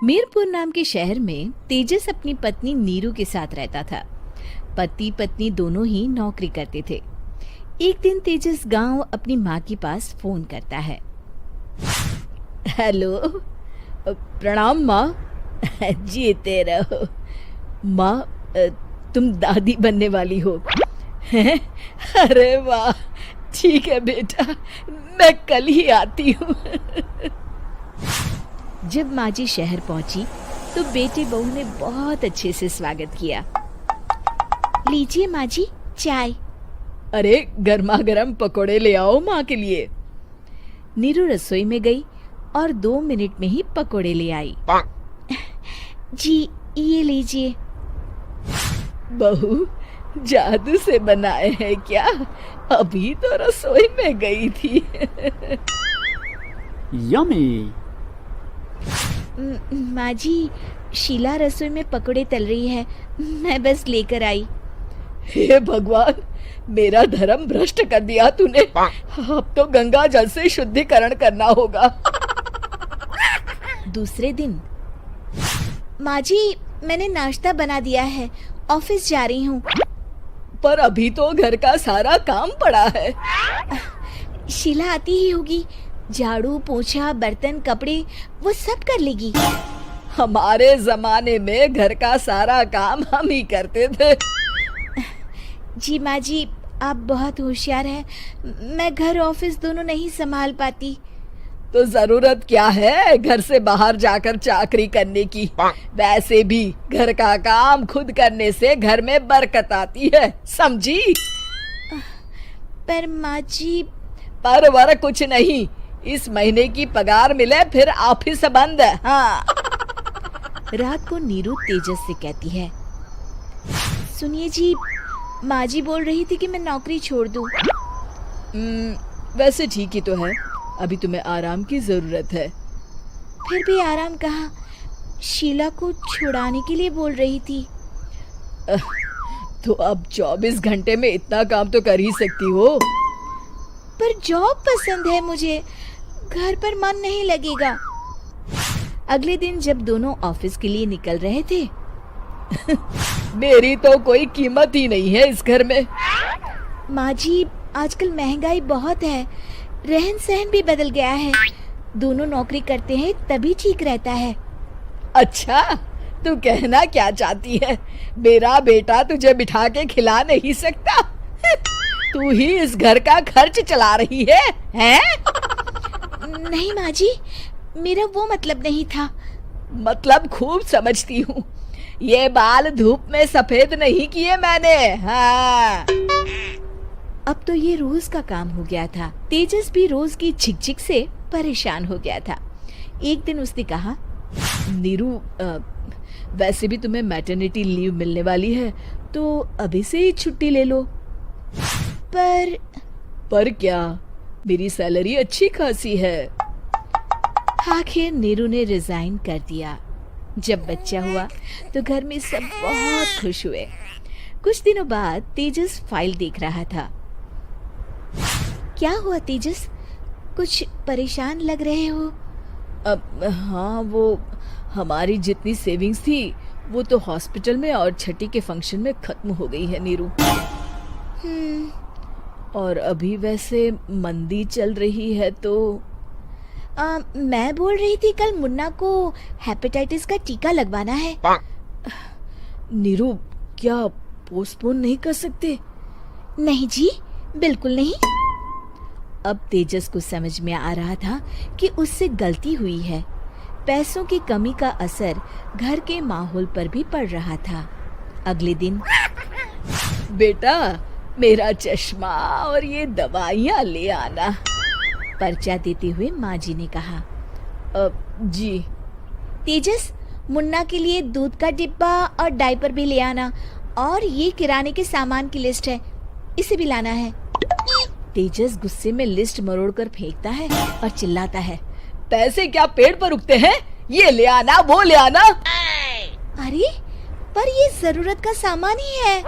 मीरपुर नाम के शहर में तेजस अपनी पत्नी नीरू के साथ रहता था। पति पत्नी दोनों ही नौकरी करते थे। एक दिन तेजस गांव अपनी माँ के पास फोन करता है। हेलो, प्रणाम माँ। जीते रहो माँ, तुम दादी बनने वाली हो हैं? अरे वाह, ठीक है बेटा, मैं कल ही आती हूँ। जब माँ जी शहर पहुंची तो बेटे बहू ने बहुत अच्छे से स्वागत किया। लीजिए माँ जी, चाय। अरे गर्मा गर्म पकोड़े ले आओ माँ के लिए। नीरू रसोई में गई और 2 मिनट में ही पकोड़े ले आई। जी ये लीजिए। बहू, जादू से बनाए हैं क्या? अभी तो रसोई में गई थी। यम्मी। माँ जी, शीला रसोई में पकोड़े तल रही है, मैं बस लेकर आई। हे भगवान, मेरा धर्म भ्रष्ट कर दिया तूने। अब तो गंगा जल से शुद्धिकरण करना होगा। दूसरे दिन, माँ जी मैंने नाश्ता बना दिया है, ऑफिस जा रही हूँ। पर अभी तो घर का सारा काम पड़ा है। शीला आती ही होगी, झाड़ू पोछा बर्तन कपड़े वो सब कर लेगी। हमारे जमाने में घर का सारा काम हम ही करते थे। जी माँ जी, आप बहुत होशियार हैं, मैं घर ऑफिस दोनों नहीं संभाल पाती। तो जरूरत क्या है घर से बाहर जाकर चाकरी करने की? वैसे भी घर का काम खुद करने से घर में बरकत आती है, समझी? पर माँ जी। पर वर कुछ नहीं, इस महीने की पगार मिले फिर ऑफिस बंद। हाँ। रात को नीरू तेजस से कहती है, सुनिए जी, माँ जी बोल रही थी कि मैं नौकरी छोड़ दूं। वैसे ठीक ही तो है, अभी तुम्हें आराम की जरूरत है। फिर भी आराम कहाँ, शीला को छुड़ाने के लिए बोल रही थी। तो अब 24 घंटे में इतना काम तो कर ही सकती हो। पर जॉब पसंद है मुझे, घर पर मन नहीं लगेगा। अगले दिन जब दोनों ऑफिस के लिए निकल रहे थे, मेरी तो कोई कीमत ही नहीं है इस घर में। माँ जी, आजकल महंगाई बहुत है, रहन सहन भी बदल गया है, दोनों नौकरी करते हैं तभी ठीक रहता है। अच्छा, तू कहना क्या चाहती है? मेरा बेटा तुझे बिठा के खिला नहीं सकता? तू ही इस घर का खर्च चला रही है, हैं? नहीं माँ जी, मेरा वो मतलब नहीं था। मतलब खूब समझती हूँ, ये बाल धूप में सफेद नहीं किए मैंने। हाँ। अब तो ये रोज का काम हो गया था। तेजस भी रोज की झिकझिक से परेशान हो गया था। एक दिन उसने कहा, नीरू, वैसे भी तुम्हें मैटरनिटी लीव मिलने वाली है, तो अभी से ही छुट्टी ले लो। पर क्या, मेरी सैलरी अच्छी खासी है। आखिर नीरू ने रिजाइन कर दिया। जब बच्चा हुआ तो घर में सब बहुत खुश हुए। कुछ दिनों बाद तेजस फाइल देख रहा था। क्या हुआ तेजस, कुछ परेशान लग रहे हो? हाँ, वो हमारी जितनी सेविंग्स थी वो तो हॉस्पिटल में और छठी के फंक्शन में खत्म हो गई है नीरू। और अभी वैसे मंदी चल रही है तो मैं बोल रही थी कल मुन्ना को हेपेटाइटिस का टीका लगवाना है। नीरू, क्या पोस्टपोन नहीं कर सकते? नहीं जी, बिल्कुल नहीं। अब तेजस को समझ में आ रहा था कि उससे गलती हुई है। पैसों की कमी का असर घर के माहौल पर भी पड़ रहा था। अगले दिन, बेटा मेरा चश्मा और ये दवाइयाँ ले आना, पर्चा देते हुए माँ जी ने कहा। जी। तेजस, मुन्ना के लिए दूध का डिब्बा और डायपर भी ले आना, और ये किराने के सामान की लिस्ट है, इसे भी लाना है। तेजस गुस्से में लिस्ट मरोड़कर फेंकता है और चिल्लाता है, पैसे क्या पेड़ पर उगते हैं? ये ले आना, वो ले आना। अरे पर ये जरूरत का सामान ही है।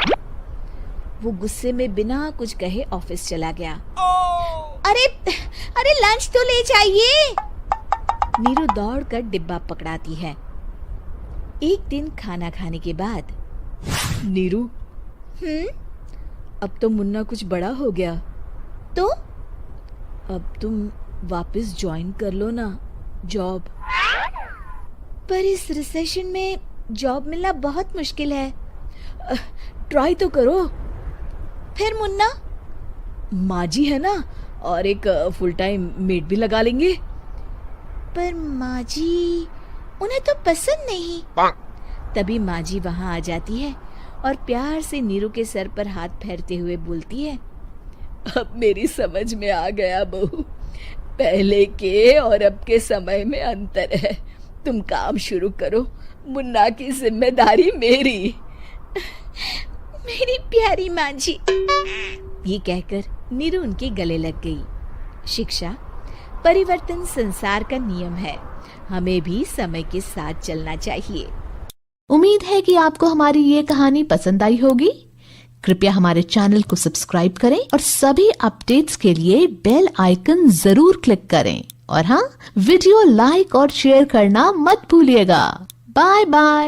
वो गुस्से में बिना कुछ कहे ऑफिस चला गया। अरे लंच तो ले जाइए। नीरू दौड़कर डिब्बा पकड़ाती है। एक दिन खाना खाने के बाद, नीरू, अब तो मुन्ना कुछ बड़ा हो गया, तो अब तुम वापस ज्वाइन कर लो ना जॉब। पर इस रिसेशन में जॉब मिलना बहुत मुश्किल है। ट्राई तो करो। फिर मुन्ना? माँ जी है ना, और एक फुल टाइम मेड भी लगा लेंगे। पर माँ जी, उन्हें तो पसंद नहीं। तभी माँ जी वहाँ आ जाती है और प्यार से नीरू के सर पर हाथ फेरते हुए बोलती है, अब मेरी समझ में आ गया बहू, पहले के और अब के समय में अंतर है। तुम काम शुरू करो, मुन्ना की जिम्मेदारी मेरी। मेरी प्यारी माँ जी। ये कहकर नीरू उनके गले लग गई। शिक्षा, परिवर्तन संसार का नियम है, हमें भी समय के साथ चलना चाहिए। उम्मीद है कि आपको हमारी ये कहानी पसंद आई होगी। कृपया हमारे चैनल को सब्सक्राइब करें और सभी अपडेट्स के लिए बेल आइकन जरूर क्लिक करें। और हाँ, वीडियो लाइक और शेयर करना मत भूलिएगा। Bye bye.